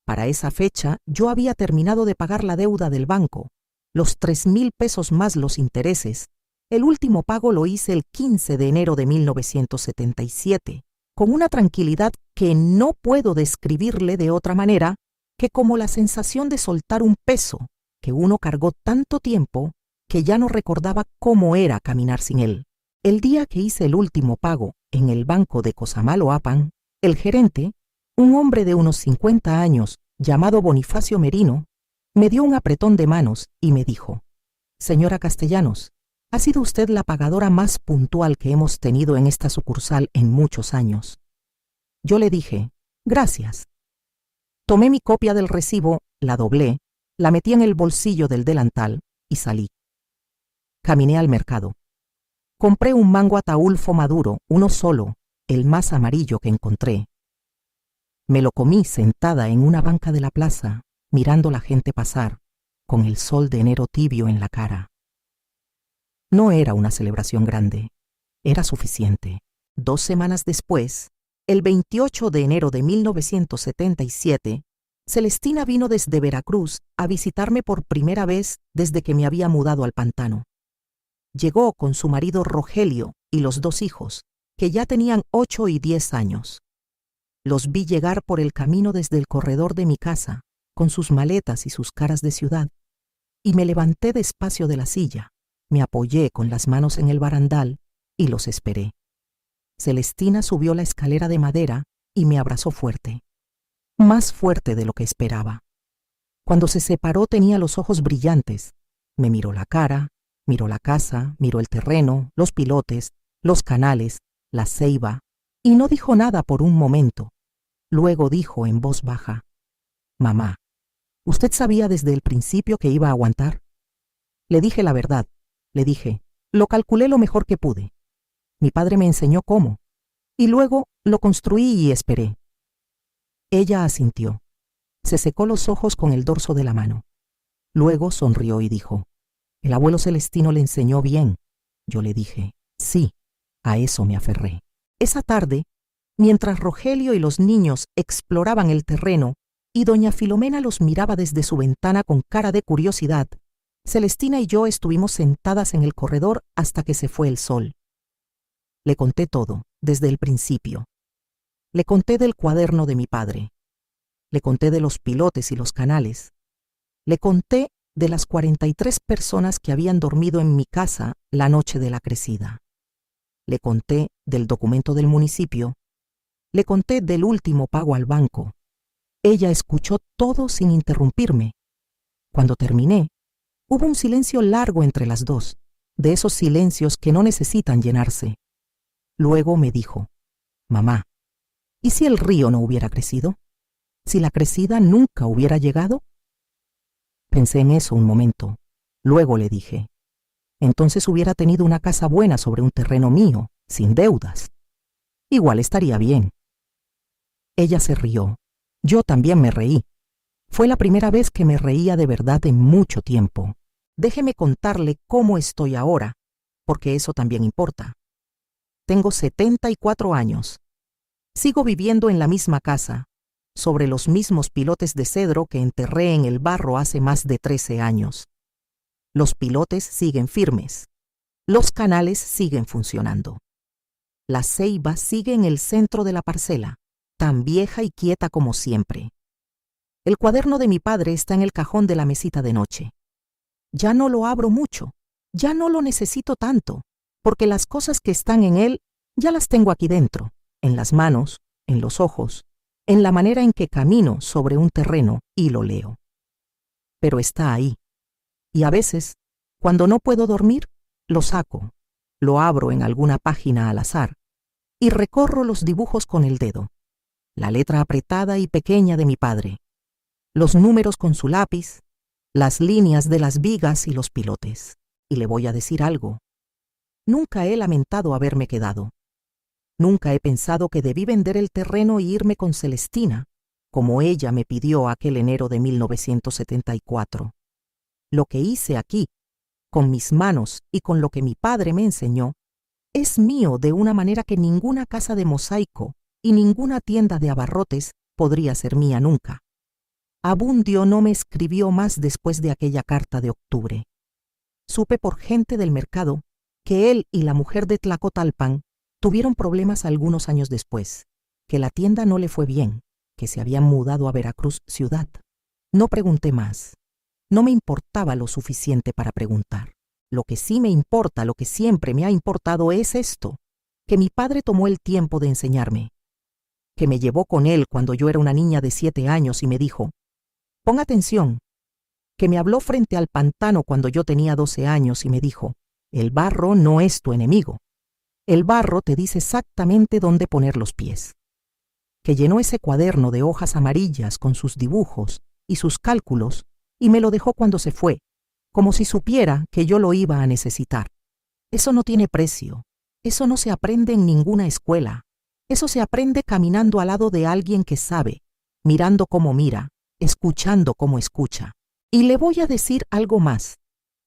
Para esa fecha, yo había terminado de pagar la deuda del banco, los 3,000 pesos más los intereses. El último pago lo hice el 15 de enero de 1977, con una tranquilidad que no puedo describirle de otra manera que como la sensación de soltar un peso que uno cargó tanto tiempo que ya no recordaba cómo era caminar sin él. El día que hice el último pago en el banco de Cosamaloapan, el gerente, un hombre de unos 50 años llamado Bonifacio Merino, me dio un apretón de manos y me dijo: «Señora Castellanos, ha sido usted la pagadora más puntual que hemos tenido en esta sucursal en muchos años. Yo le dije, gracias. Tomé mi copia del recibo, la doblé, la metí en el bolsillo del delantal y salí. Caminé al mercado. Compré un mango ataulfo maduro, uno solo, el más amarillo que encontré. Me lo comí sentada en una banca de la plaza, mirando la gente pasar, con el sol de enero tibio en la cara. No era una celebración grande, era suficiente. 2 semanas después, el 28 de enero de 1977, Celestina vino desde Veracruz a visitarme por primera vez desde que me había mudado al pantano. Llegó con su marido Rogelio y los 2 hijos, que ya tenían 8 y 10 años. Los vi llegar por el camino desde el corredor de mi casa, con sus maletas y sus caras de ciudad, y me levanté despacio de la silla, me apoyé con las manos en el barandal y los esperé. Celestina subió la escalera de madera y me abrazó fuerte, más fuerte de lo que esperaba. Cuando se separó tenía los ojos brillantes, me miró la cara, miró la casa, miró el terreno, los pilotes, los canales, la ceiba, y no dijo nada por un momento. Luego dijo en voz baja, «Mamá, ¿usted sabía desde el principio que iba a aguantar?» Le dije la verdad, le dije, lo calculé lo mejor que pude. Mi padre me enseñó cómo, y luego lo construí y esperé. Ella asintió, se secó los ojos con el dorso de la mano. Luego sonrió y dijo, «El abuelo Celestino le enseñó bien». Yo le dije, «Sí», a eso me aferré. Esa tarde, mientras Rogelio y los niños exploraban el terreno y doña Filomena los miraba desde su ventana con cara de curiosidad, Celestina y yo estuvimos sentadas en el corredor hasta que se fue el sol. Le conté todo, desde el principio. Le conté del cuaderno de mi padre. Le conté de los pilotes y los canales. Le conté de las 43 personas que habían dormido en mi casa la noche de la crecida. Le conté del documento del municipio. Le conté del último pago al banco. Ella escuchó todo sin interrumpirme. Cuando terminé, hubo un silencio largo entre las dos, de esos silencios que no necesitan llenarse. Luego me dijo, «Mamá, ¿y si el río no hubiera crecido? ¿Si la crecida nunca hubiera llegado?» Pensé en eso un momento. Luego le dije, «Entonces hubiera tenido una casa buena sobre un terreno mío, sin deudas. Igual estaría bien». Ella se rió. Yo también me reí. Fue la primera vez que me reía de verdad en mucho tiempo. Déjeme contarle cómo estoy ahora, porque eso también importa. Tengo 74 años. Sigo viviendo en la misma casa, sobre los mismos pilotes de cedro que enterré en el barro hace más de 13 años. Los pilotes siguen firmes. Los canales siguen funcionando. La ceiba sigue en el centro de la parcela, tan vieja y quieta como siempre. El cuaderno de mi padre está en el cajón de la mesita de noche. Ya no lo abro mucho, ya no lo necesito tanto, porque las cosas que están en él ya las tengo aquí dentro, en las manos, en los ojos, en la manera en que camino sobre un terreno y lo leo. Pero está ahí, y a veces, cuando no puedo dormir, lo saco, lo abro en alguna página al azar y recorro los dibujos con el dedo, la letra apretada y pequeña de mi padre, los números con su lápiz, las líneas de las vigas y los pilotes. Y le voy a decir algo. Nunca he lamentado haberme quedado. Nunca he pensado que debí vender el terreno y irme con Celestina, como ella me pidió aquel enero de 1974. Lo que hice aquí, con mis manos y con lo que mi padre me enseñó, es mío de una manera que ninguna casa de mosaico y ninguna tienda de abarrotes podría ser mía nunca. Abundio no me escribió más después de aquella carta de octubre. Supe por gente del mercado que él y la mujer de Tlacotalpan tuvieron problemas algunos años después, que la tienda no le fue bien, que se habían mudado a Veracruz ciudad. No pregunté más. No me importaba lo suficiente para preguntar. Lo que sí me importa, lo que siempre me ha importado es esto, que mi padre tomó el tiempo de enseñarme, que me llevó con él cuando yo era una niña de 7 años y me dijo, «Pon atención», que me habló frente al pantano cuando yo tenía 12 años y me dijo, «El barro no es tu enemigo. El barro te dice exactamente dónde poner los pies». que llenó ese cuaderno de hojas amarillas con sus dibujos y sus cálculos y me lo dejó cuando se fue, como si supiera que yo lo iba a necesitar. Eso no tiene precio. Eso no se aprende en ninguna escuela. Eso se aprende caminando al lado de alguien que sabe, mirando cómo mira, escuchando cómo escucha. Y le voy a decir algo más,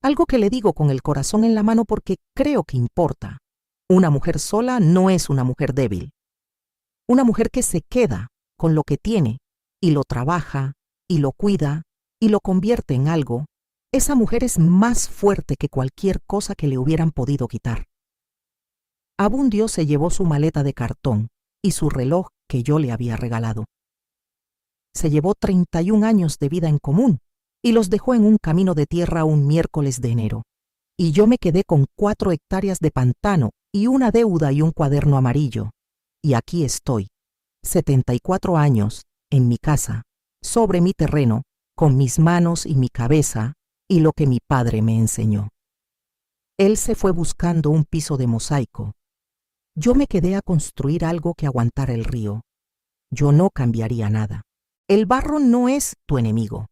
algo que le digo con el corazón en la mano porque creo que importa. Una mujer sola no es una mujer débil. Una mujer que se queda con lo que tiene y lo trabaja y lo cuida y lo convierte en algo, esa mujer es más fuerte que cualquier cosa que le hubieran podido quitar. Abundio se llevó su maleta de cartón y su reloj que yo le había regalado. Se llevó 31 años de vida en común y los dejó en un camino de tierra un miércoles de enero. Y yo me quedé con 4 hectáreas de pantano y una deuda y un cuaderno amarillo. Y aquí estoy, 74 años, en mi casa, sobre mi terreno, con mis manos y mi cabeza y lo que mi padre me enseñó. Él se fue buscando un piso de mosaico. Yo me quedé a construir algo que aguantara el río. Yo no cambiaría nada. El barro no es tu enemigo.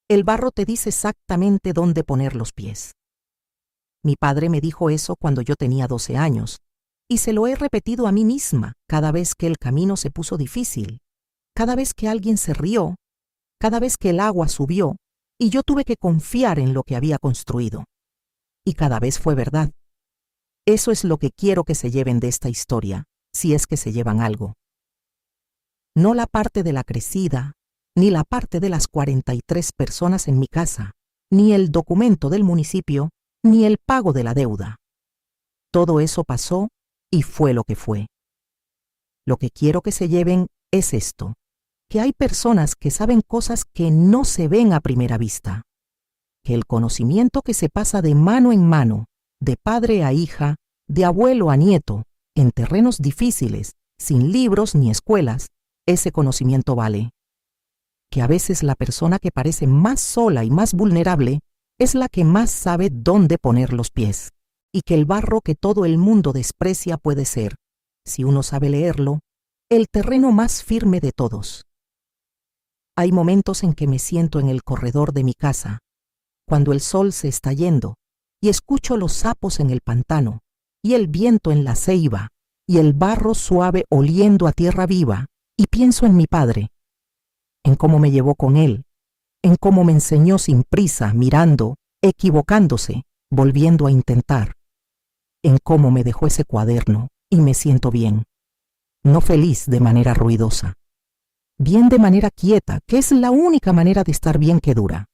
El barro te dice exactamente dónde poner los pies. Mi padre me dijo eso cuando yo tenía 12 años, y se lo he repetido a mí misma cada vez que el camino se puso difícil, cada vez que alguien se rió, cada vez que el agua subió y yo tuve que confiar en lo que había construido. Y cada vez fue verdad. Eso es lo que quiero que se lleven de esta historia, si es que se llevan algo. No la parte de la crecida, ni la parte de las 43 personas en mi casa, ni el documento del municipio, ni el pago de la deuda. Todo eso pasó y fue lo que fue. Lo que quiero que se lleven es esto, que hay personas que saben cosas que no se ven a primera vista, que el conocimiento que se pasa de mano en mano, de padre a hija, de abuelo a nieto, en terrenos difíciles, sin libros ni escuelas, ese conocimiento vale. Que a veces la persona que parece más sola y más vulnerable es la que más sabe dónde poner los pies, y que el barro que todo el mundo desprecia puede ser, si uno sabe leerlo, el terreno más firme de todos. Hay momentos en que me siento en el corredor de mi casa, cuando el sol se está yendo, y escucho los sapos en el pantano, y el viento en la ceiba, y el barro suave oliendo a tierra viva, y pienso en mi padre, en cómo me llevó con él, en cómo me enseñó sin prisa, mirando, equivocándose, volviendo a intentar, en cómo me dejó ese cuaderno, y me siento bien, no feliz de manera ruidosa, bien de manera quieta, que es la única manera de estar bien que dura.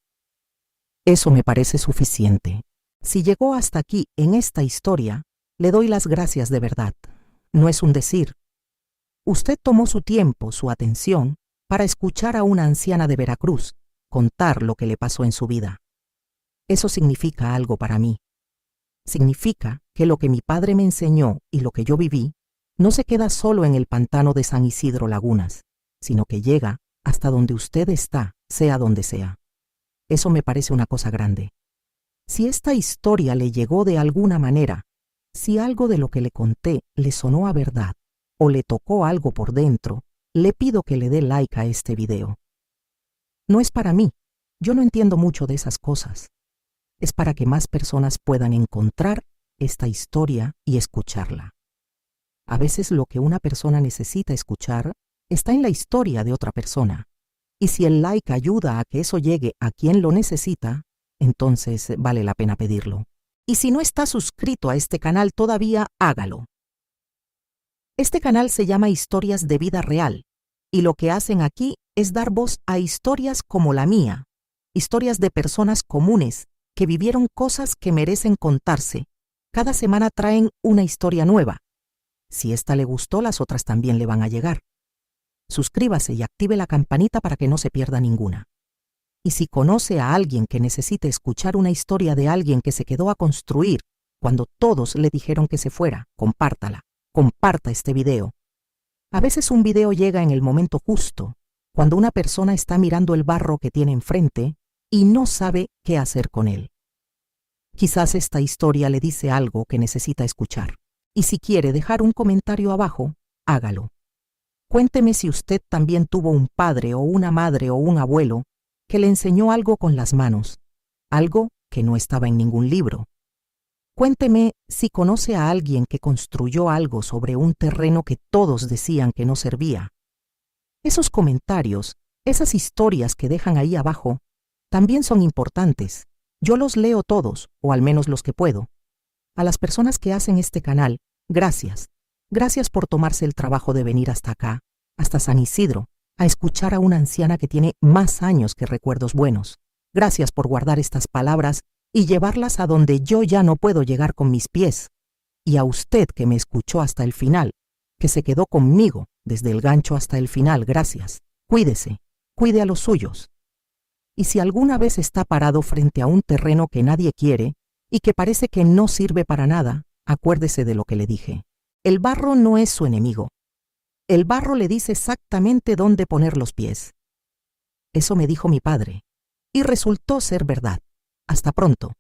Eso me parece suficiente. Si llegó hasta aquí en esta historia, le doy las gracias de verdad. No es un decir. Usted tomó su tiempo, su atención, para escuchar a una anciana de Veracruz contar lo que le pasó en su vida. Eso significa algo para mí. Significa que lo que mi padre me enseñó y lo que yo viví no se queda solo en el pantano de San Isidro Lagunas, sino que llega hasta donde usted está, sea donde sea. Eso me parece una cosa grande. Si esta historia le llegó de alguna manera, si algo de lo que le conté le sonó a verdad o le tocó algo por dentro, le pido que le dé like a este video. No es para mí, yo no entiendo mucho de esas cosas. Es para que más personas puedan encontrar esta historia y escucharla. A veces lo que una persona necesita escuchar está en la historia de otra persona. Y si el like ayuda a que eso llegue a quien lo necesita, entonces vale la pena pedirlo. Y si no está suscrito a este canal todavía, hágalo. Este canal se llama Historias de Vida Real, y lo que hacen aquí es dar voz a historias como la mía, historias de personas comunes que vivieron cosas que merecen contarse. Cada semana traen una historia nueva. Si esta le gustó, las otras también le van a llegar. Suscríbase y active la campanita para que no se pierda ninguna. Y si conoce a alguien que necesite escuchar una historia de alguien que se quedó a construir cuando todos le dijeron que se fuera, compártala, comparta este video. A veces un video llega en el momento justo, cuando una persona está mirando el barro que tiene enfrente y no sabe qué hacer con él. Quizás esta historia le dice algo que necesita escuchar. Y si quiere dejar un comentario abajo, hágalo. Cuénteme si usted también tuvo un padre o una madre o un abuelo que le enseñó algo con las manos, algo que no estaba en ningún libro. Cuénteme si conoce a alguien que construyó algo sobre un terreno que todos decían que no servía. Esos comentarios, esas historias que dejan ahí abajo, también son importantes. Yo los leo todos, o al menos los que puedo. A las personas que hacen este canal, gracias. Gracias por tomarse el trabajo de venir hasta acá, hasta San Isidro, a escuchar a una anciana que tiene más años que recuerdos buenos. Gracias por guardar estas palabras y llevarlas a donde yo ya no puedo llegar con mis pies. Y a usted que me escuchó hasta el final, que se quedó conmigo desde el gancho hasta el final, gracias. Cuídese, cuide a los suyos. Y si alguna vez está parado frente a un terreno que nadie quiere y que parece que no sirve para nada, acuérdese de lo que le dije. El barro no es su enemigo. El barro le dice exactamente dónde poner los pies. Eso me dijo mi padre, y resultó ser verdad. Hasta pronto.